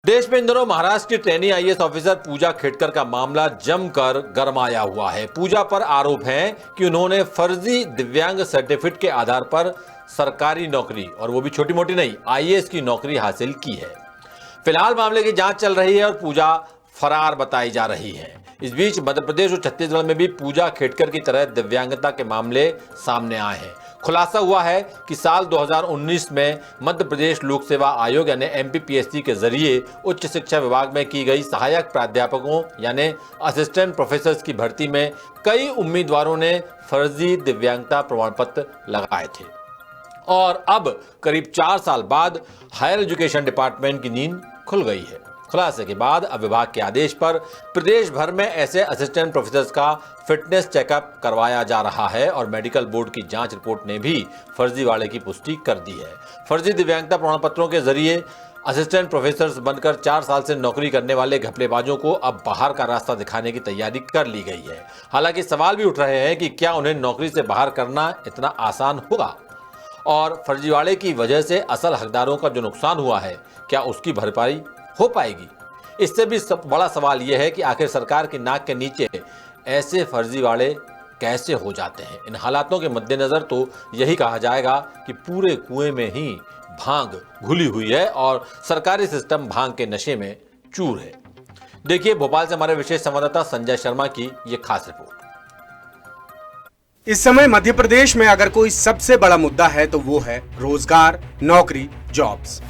देश में इन दिनों महाराष्ट्र की ट्रेनी आईएएस ऑफिसर पूजा खेड़कर का मामला जमकर गरमाया हुआ है। पूजा पर आरोप है कि उन्होंने फर्जी दिव्यांग सर्टिफिकेट के आधार पर सरकारी नौकरी, और वो भी छोटी मोटी नहीं, आईएएस की नौकरी हासिल की है। फिलहाल मामले की जांच चल रही है और पूजा फरार बताई जा रही है। इस बीच मध्य प्रदेश और छत्तीसगढ़ में भी पूजा खेड़कर की तरह दिव्यांगता के मामले सामने आए हैं। खुलासा हुआ है कि साल 2019 में मध्य प्रदेश लोक सेवा आयोग यानी एमपीपीएससी के जरिए उच्च शिक्षा विभाग में की गई सहायक प्राध्यापकों यानी असिस्टेंट प्रोफेसर्स की भर्ती में कई उम्मीदवारों ने फर्जी दिव्यांगता प्रमाण पत्र लगाए थे और अब करीब 4 साल बाद हायर एजुकेशन डिपार्टमेंट की नींद खुल गई है। खुलासे के बाद अब विभाग के आदेश पर प्रदेश भर में ऐसे असिस्टेंट प्रोफेसर्स का फिटनेस चेकअप करवाया जा रहा है और मेडिकल बोर्ड की जांच रिपोर्ट ने भी फर्जीवाड़े की पुष्टि कर दी है। फर्जी दिव्यांगता प्रमाण पत्रों के जरिए असिस्टेंट प्रोफेसर्स बनकर 4 साल से नौकरी करने वाले घपलेबाजों को अब बाहर का रास्ता दिखाने की तैयारी कर ली गई है। हालांकि सवाल भी उठ रहे हैं कि क्या उन्हें नौकरी से बाहर करना इतना आसान होगा और फर्जीवाड़े की वजह से असल हकदारों का जो नुकसान हुआ है क्या उसकी भरपाई हो पाएगी। इससे भी बड़ा सवाल यह है कि आखिर सरकार की नाक के नीचे ऐसे फर्जीवाड़े कैसे हो जाते हैं। इन हालातों के मद्देनजर तो यही कहा जाएगा कि पूरे कुएं में ही भांग घुली हुई है और सरकारी सिस्टम भांग के नशे में चूर है। देखिए भोपाल से हमारे विशेष संवाददाता संजय शर्मा की यह खास रिपोर्ट। इस समय मध्य प्रदेश में अगर कोई सबसे बड़ा मुद्दा है तो वो है रोजगार, नौकरी, जॉब्स।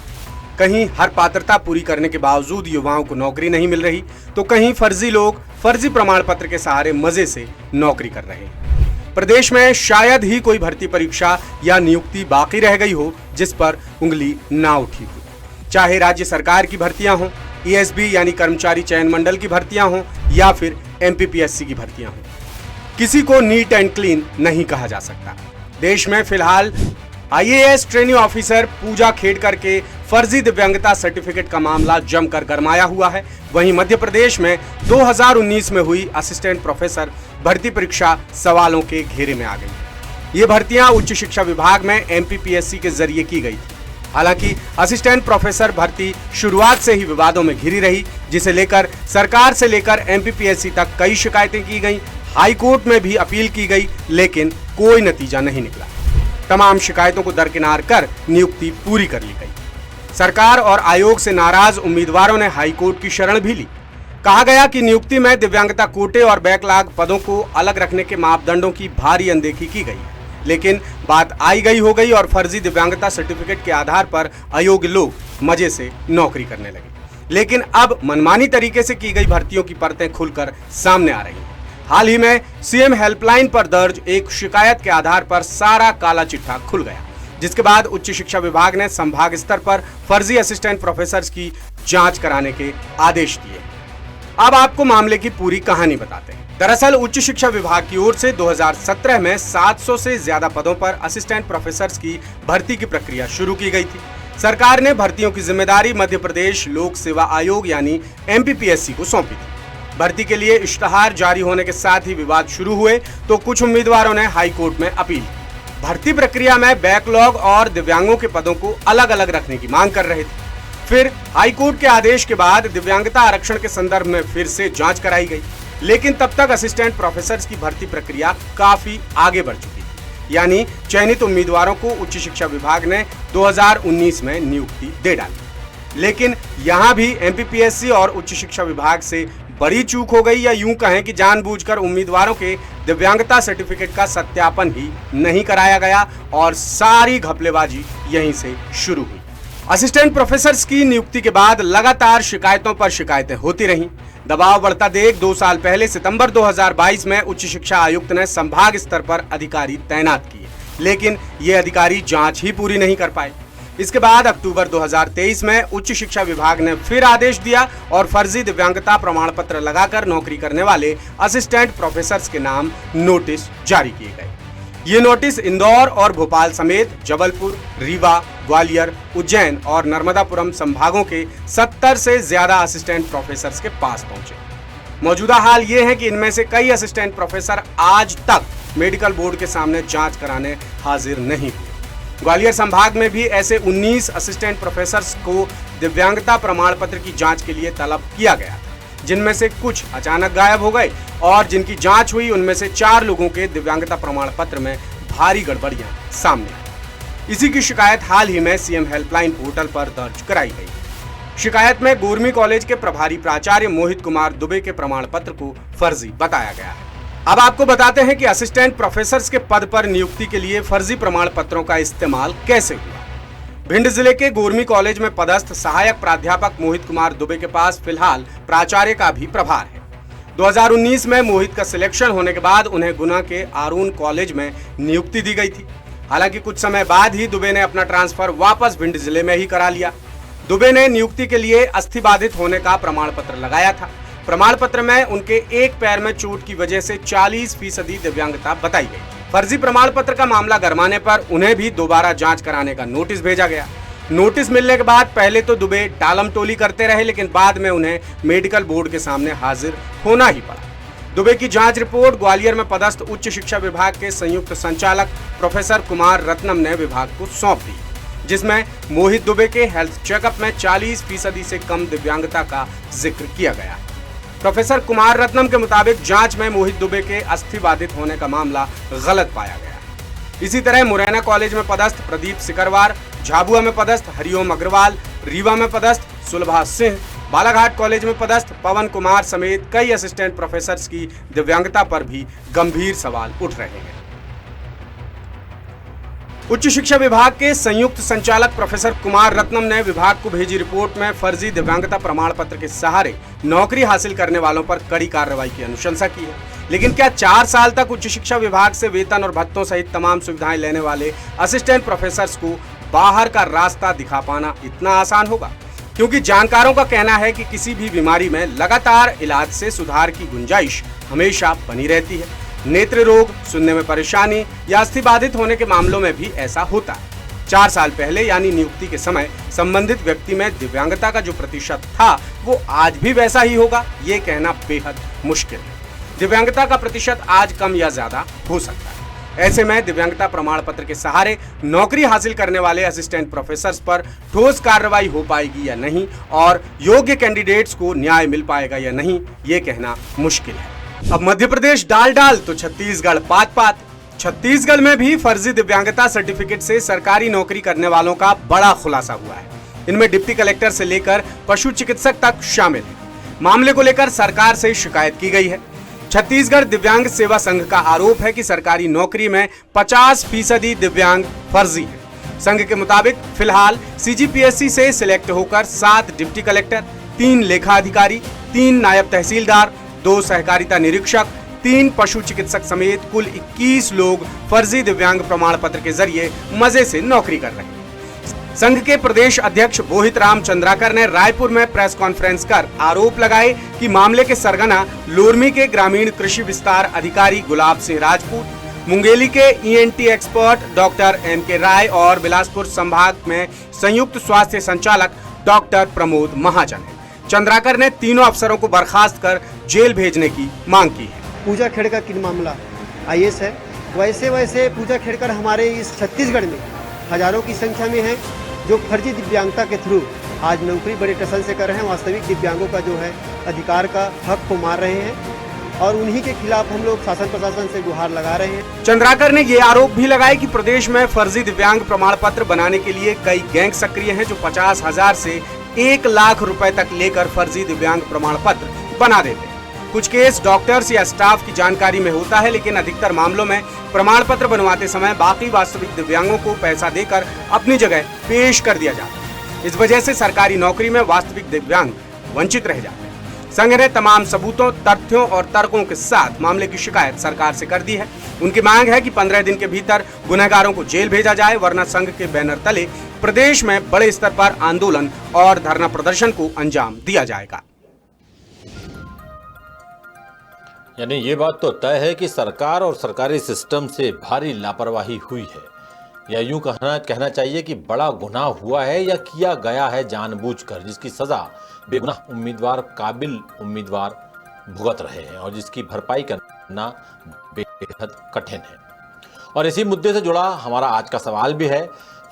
कहीं हर पात्रता पूरी करने के बावजूद युवाओं को नौकरी नहीं मिल रही तो कहीं फर्जी लोग फर्जी प्रमाण पत्र के सहारे मजे से नौकरी कर रहे हैं। प्रदेश में शायद ही कोई भर्ती परीक्षा या नियुक्ति बाकी रह गई हो जिस पर उंगली ना उठी हो। चाहे राज्य सरकार की भर्तियां हों, ईएसबी यानी कर्मचारी चयन मंडल की भर्तियां हों या फिर एमपीपीएससी की भर्तियां हों, किसी को नीट एंड क्लीन नहीं कहा जा सकता। देश में फिलहाल आईएएस ट्रेनिंग ऑफिसर पूजा खेड़कर के फर्जी दिव्यांगता सर्टिफिकेट का मामला जमकर गरमाया हुआ है। वहीं मध्य प्रदेश में 2019 में हुई असिस्टेंट प्रोफेसर भर्ती परीक्षा सवालों के घेरे में आ गई। ये भर्तियां उच्च शिक्षा विभाग में एमपीपीएससी के जरिए की गई थी। हालांकि असिस्टेंट प्रोफेसर भर्ती शुरुआत से ही विवादों में घिरी रही, जिसे लेकर सरकार से लेकर एमपीपीएससी तक कई शिकायतें की गई, हाई कोर्ट में भी अपील की गई, लेकिन कोई नतीजा नहीं निकला। तमाम शिकायतों को दरकिनार कर नियुक्ति पूरी कर ली गई। सरकार और आयोग से नाराज उम्मीदवारों ने हाई कोर्ट की शरण भी ली। कहा गया कि नियुक्ति में दिव्यांगता कोटे और बैकलॉग पदों को अलग रखने के मापदंडों की भारी अनदेखी की गई, लेकिन बात आई गई हो गई और फर्जी दिव्यांगता सर्टिफिकेट के आधार पर अयोग्य लोग मजे से नौकरी करने लगे। लेकिन अब मनमानी तरीके से की गई भर्तियों की परतें खुलकर सामने आ रही हैं। हाल ही में सीएम हेल्पलाइन पर दर्ज एक शिकायत के आधार पर सारा काला चिट्ठा खुल गया, जिसके बाद उच्च शिक्षा विभाग ने संभाग स्तर पर फर्जी असिस्टेंट प्रोफेसर्स की जांच कराने के आदेश दिए। अब आपको मामले की पूरी कहानी बताते हैं। दरअसल उच्च शिक्षा विभाग की ओर से 2017 में 700 से ज्यादा पदों पर असिस्टेंट प्रोफेसर्स की भर्ती की प्रक्रिया शुरू की गई थी। सरकार ने भर्तियों की जिम्मेदारी मध्य प्रदेश लोक सेवा आयोग यानी एमपीपीएससी को सौंपी थी। भर्ती के लिए इश्तहार जारी होने के साथ ही विवाद शुरू हुए तो कुछ उम्मीदवारों ने हाई कोर्ट में अपील की। भर्ती प्रक्रिया में बैकलॉग और दिव्यांगों के पदों को अलग अलग रखने की मांग कर रहे थे। फिर हाई कोर्ट के आदेश के बाद दिव्यांगता आरक्षण के संदर्भ में फिर से जांच कराई गई, लेकिन तब तक असिस्टेंट प्रोफेसर्स की भर्ती प्रक्रिया काफी आगे बढ़ चुकी थी। यानी चयनित उम्मीदवारों को उच्च शिक्षा विभाग ने 2019 में नियुक्ति दे डाली। लेकिन यहाँ भी एमपीपीएससी और उच्च शिक्षा विभाग से बड़ी चूक हो गई, या यूं कहें कि जानबूझकर उम्मीदवारों के दिव्यांगता सर्टिफिकेट का सत्यापन ही नहीं कराया गया और सारी घपलेबाजी यहीं से शुरू हुई। असिस्टेंट प्रोफेसर्स की नियुक्ति के बाद लगातार शिकायतों पर शिकायतें होती रहीं। दबाव बढ़ता देख 2 साल पहले सितंबर 2022 में उच्च शिक्षा आयुक्त ने संभाग स्तर पर अधिकारी तैनात किए, लेकिन ये अधिकारी जांच ही पूरी नहीं कर पाए। इसके बाद अक्टूबर 2023 में उच्च शिक्षा विभाग ने फिर आदेश दिया और फर्जी दिव्यांगता प्रमाण पत्र लगाकर नौकरी करने वाले असिस्टेंट प्रोफेसर्स के नाम नोटिस जारी किए गए। ये नोटिस इंदौर और भोपाल समेत जबलपुर, रीवा, ग्वालियर, उज्जैन और नर्मदापुरम संभागों के 70 से ज्यादा असिस्टेंट प्रोफेसर्स के पास पहुंचे। मौजूदा हाल ये है कि इनमें से कई असिस्टेंट प्रोफेसर आज तक मेडिकल बोर्ड के सामने जांच कराने हाजिर नहीं हुए। ग्वालियर संभाग में भी ऐसे 19 असिस्टेंट प्रोफेसर्स को दिव्यांगता प्रमाण पत्र की जांच के लिए तलब किया गया था, जिनमें से कुछ अचानक गायब हो गए और जिनकी जांच हुई उनमें से 4 लोगों के दिव्यांगता प्रमाण पत्र में भारी गड़बड़ियां सामने आई। इसी की शिकायत हाल ही में सीएम हेल्पलाइन पोर्टल पर दर्ज कराई गई। शिकायत में गोरमी कॉलेज के प्रभारी प्राचार्य मोहित कुमार दुबे के प्रमाण पत्र को फर्जी बताया गया है। अब आपको बताते हैं कि असिस्टेंट प्रोफेसर्स के पद पर नियुक्ति के लिए फर्जी प्रमाण पत्रों का इस्तेमाल कैसे हुआ। भिंड जिले के गोरमी कॉलेज में पदस्थ सहायक प्राध्यापक मोहित कुमार दुबे के पास फिलहाल प्राचार्य का भी प्रभार है। 2019 में मोहित का सिलेक्शन होने के बाद उन्हें गुना के आरून कॉलेज में नियुक्ति दी गई थी। हालांकि कुछ समय बाद ही दुबे ने अपना ट्रांसफर वापस भिंड जिले में ही करा लिया। दुबे ने नियुक्ति के लिए अस्थिबाधित होने का प्रमाण पत्र लगाया था। प्रमाण पत्र में उनके एक पैर में चोट की वजह से 40% दिव्यांगता बताई गई। फर्जी प्रमाण पत्र का मामला गरमाने पर उन्हें भी दोबारा जांच कराने का नोटिस भेजा गया। नोटिस मिलने के बाद पहले तो दुबे टालम टोली करते रहे, लेकिन बाद में उन्हें मेडिकल बोर्ड के सामने हाजिर होना ही पड़ा। दुबे की जांच रिपोर्ट ग्वालियर में पदस्थ उच्च शिक्षा विभाग के संयुक्त संचालक प्रोफेसर कुमार रत्नम ने विभाग को सौंप दी, जिसमें मोहित दुबे के हेल्थ चेकअप में 40% से कम दिव्यांगता का जिक्र किया गया। प्रोफेसर कुमार रत्नम के मुताबिक जांच में मोहित दुबे के अस्थिबाधित होने का मामला गलत पाया गया। इसी तरह मुरैना कॉलेज में पदस्थ प्रदीप सिकरवार, झाबुआ में पदस्थ हरिओम अग्रवाल, रीवा में पदस्थ सुलभा सिंह, बालाघाट कॉलेज में पदस्थ पवन कुमार समेत कई असिस्टेंट प्रोफेसर्स की दिव्यांगता पर भी गंभीर सवाल उठ रहे हैं। उच्च शिक्षा विभाग के संयुक्त संचालक प्रोफेसर कुमार रत्नम ने विभाग को भेजी रिपोर्ट में फर्जी दिव्यांगता प्रमाण पत्र के सहारे नौकरी हासिल करने वालों पर कड़ी कार्रवाई की अनुशंसा की है। लेकिन क्या 4 साल तक उच्च शिक्षा विभाग से वेतन और भत्तों सहित तमाम सुविधाएं लेने वाले असिस्टेंट प्रोफेसर्स को बाहर का रास्ता दिखा पाना इतना आसान होगा? क्योंकि जानकारों का कहना है कि किसी भी बीमारी में लगातार इलाज से सुधार की गुंजाइश हमेशा बनी रहती है। नेत्र रोग, सुनने में परेशानी या अस्थिबाधित होने के मामलों में भी ऐसा होता है। 4 साल पहले यानी नियुक्ति के समय संबंधित व्यक्ति में दिव्यांगता का जो प्रतिशत था वो आज भी वैसा ही होगा, ये कहना बेहद मुश्किल है। दिव्यांगता का प्रतिशत आज कम या ज्यादा हो सकता है। ऐसे में दिव्यांगता प्रमाण पत्र के सहारे नौकरी हासिल करने वाले असिस्टेंट प्रोफेसर्स पर ठोस कार्रवाई हो पाएगी या नहीं और योग्य कैंडिडेट्स को न्याय मिल पाएगा या नहीं, ये कहना मुश्किल है। अब मध्य प्रदेश डाल डाल तो छत्तीसगढ़ पात पात। छत्तीसगढ़ में भी फर्जी दिव्यांगता सर्टिफिकेट से सरकारी नौकरी करने वालों का बड़ा खुलासा हुआ है। इनमें डिप्टी कलेक्टर से लेकर पशु चिकित्सक तक शामिल है। मामले को लेकर सरकार से शिकायत की गई है। छत्तीसगढ़ दिव्यांग सेवा संघ का आरोप है कि सरकारी नौकरी में 50% दिव्यांग फर्जी है। संघ के मुताबिक फिलहाल सीजीपीएससी से सिलेक्ट होकर 7 डिप्टी कलेक्टर, 3 लेखा अधिकारी, 3 नायब तहसीलदार, 2 सहकारिता निरीक्षक, 3 पशु चिकित्सक समेत कुल 21 लोग फर्जी दिव्यांग प्रमाण पत्र के जरिए मजे से नौकरी कर रहे हैं। संघ के प्रदेश अध्यक्ष बोहित राम चंद्राकर ने रायपुर में प्रेस कॉन्फ्रेंस कर आरोप लगाए कि मामले के सरगना लोरमी के ग्रामीण कृषि विस्तार अधिकारी गुलाब सिंह राजपूत, मुंगेली के ईएनटी एक्सपर्ट डॉक्टर एमके राय और बिलासपुर संभाग में संयुक्त स्वास्थ्य संचालक डॉक्टर प्रमोद महाजन है। चंद्राकर ने तीनों अफसरों को बर्खास्त कर जेल भेजने की मांग की है। पूजा खेड़कर की मामला आईएएस है, वैसे पूजा खेड़कर हमारे इस छत्तीसगढ़ में हजारों की संख्या में है जो फर्जी दिव्यांगता के थ्रू आज नौकरी बड़े टसन से कर रहे हैं। वास्तविक दिव्यांगों का जो है अधिकार का हक को मार रहे हैं और उन्हीं के खिलाफ हम लोग शासन प्रशासन से गुहार लगा रहे हैं। चंद्राकर ने ये आरोप भी लगाया कि प्रदेश में फर्जी दिव्यांग प्रमाण पत्र बनाने के लिए कई गैंग सक्रिय हैं जो 50,000 से 1 लाख रुपए तक लेकर फर्जी दिव्यांग प्रमाण पत्र बना देते हैं। कुछ केस डॉक्टर्स या स्टाफ की जानकारी में होता है, लेकिन अधिकतर मामलों में प्रमाण पत्र बनवाते समय बाकी वास्तविक दिव्यांगों को पैसा देकर अपनी जगह पेश कर दिया जाता है। इस वजह से सरकारी नौकरी में वास्तविक दिव्यांग वंचित रह जाते हैं। संघ ने तमाम सबूतों, तथ्यों और तर्कों के साथ मामले की शिकायत सरकार से कर दी है। उनकी मांग है कि 15 दिन के भीतर गुनहगारों को जेल भेजा जाए, वरना संघ के बैनर तले प्रदेश में बड़े स्तर पर आंदोलन और धरना प्रदर्शन को अंजाम दिया जाएगा। यानी ये बात तो तय है कि सरकार और सरकारी सिस्टम से भारी लापरवाही हुई है, या यूं कहना चाहिए कि बड़ा गुनाह हुआ है या किया गया है जानबूझकर, जिसकी सजा बेगुनाह उम्मीदवार, काबिल उम्मीदवार भुगत रहे हैं और जिसकी भरपाई करना बेहद कठिन है। और इसी मुद्दे से जुड़ा हमारा आज का सवाल भी है,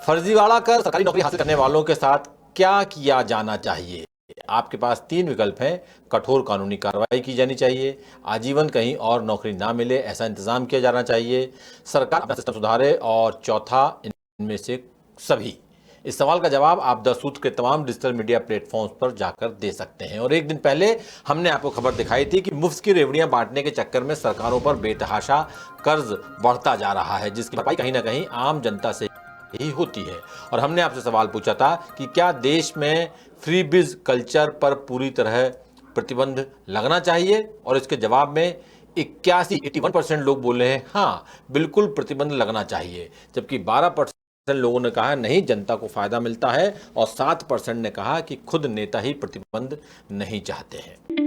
फर्जीवाड़ा कर सरकारी नौकरी हासिल करने वालों के साथ क्या किया जाना चाहिए। आपके पास 3 विकल्प हैं। कठोर कानूनी कार्रवाई की जानी चाहिए, आजीवन कहीं और नौकरी ना मिले ऐसा इंतजाम किया जाना चाहिए, सरकार अपना सिस्टम सुधारे, और चौथा इनमें से सभी। इस सवाल का जवाब आप द सूत्र के तमाम डिजिटल मीडिया प्लेटफॉर्म्स पर जाकर दे सकते हैं। और एक दिन पहले हमने आपको खबर दिखाई थी कि मुफ्त की रेवड़ियां बांटने के चक्कर में सरकारों पर बेतहाशा कर्ज बढ़ता जा रहा है, जिसकी भरपाई कहीं ना कहीं आम जनता से ही होती है। और हमने आपसे सवाल पूछा था कि क्या देश में फ्री बिज कल्चर पर पूरी तरह प्रतिबंध लगना चाहिए, और इसके जवाब में 81% लोग बोले हैं हाँ बिल्कुल प्रतिबंध लगना चाहिए, जबकि 12% लोगों ने कहा नहीं जनता को फायदा मिलता है, और 7% ने कहा कि खुद नेता ही प्रतिबंध नहीं चाहते हैं।